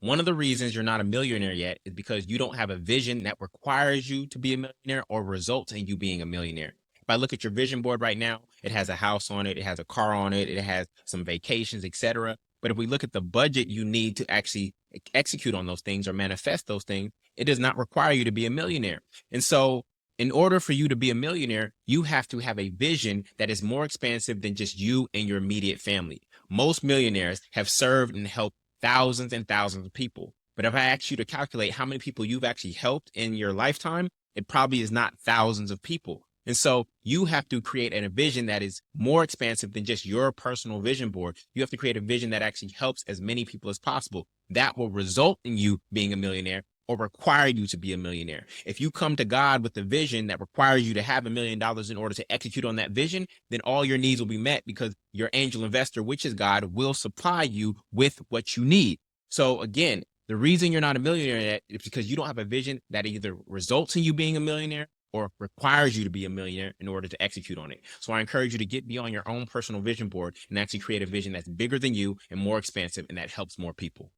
One of the reasons you're not a millionaire yet is because you don't have a vision that requires you to be a millionaire or results in you being a millionaire. If I look at your vision board right now, it has a house on it, it has a car on it, it has some vacations, etc. But if we look at the budget you need to actually execute on those things or manifest those things, it does not require you to be a millionaire. And so, in order for you to be a millionaire, you have to have a vision that is more expansive than just you and your immediate family. Most millionaires have served and helped thousands and thousands of people. But if I ask you to calculate how many people you've actually helped in your lifetime, it probably is not thousands of people. And so you have to create a vision that is more expansive than just your personal vision board. You have to create a vision that actually helps as many people as possible. That will result in you being a millionaire or require you to be a millionaire. If you come to God with a vision that requires you to have $1 million in order to execute on that vision, then all your needs will be met because your angel investor, which is God, will supply you with what you need. So again, the reason you're not a millionaire yet is because you don't have a vision that either results in you being a millionaire or requires you to be a millionaire in order to execute on it. So I encourage you to get beyond your own personal vision board and actually create a vision that's bigger than you and more expansive and that helps more people.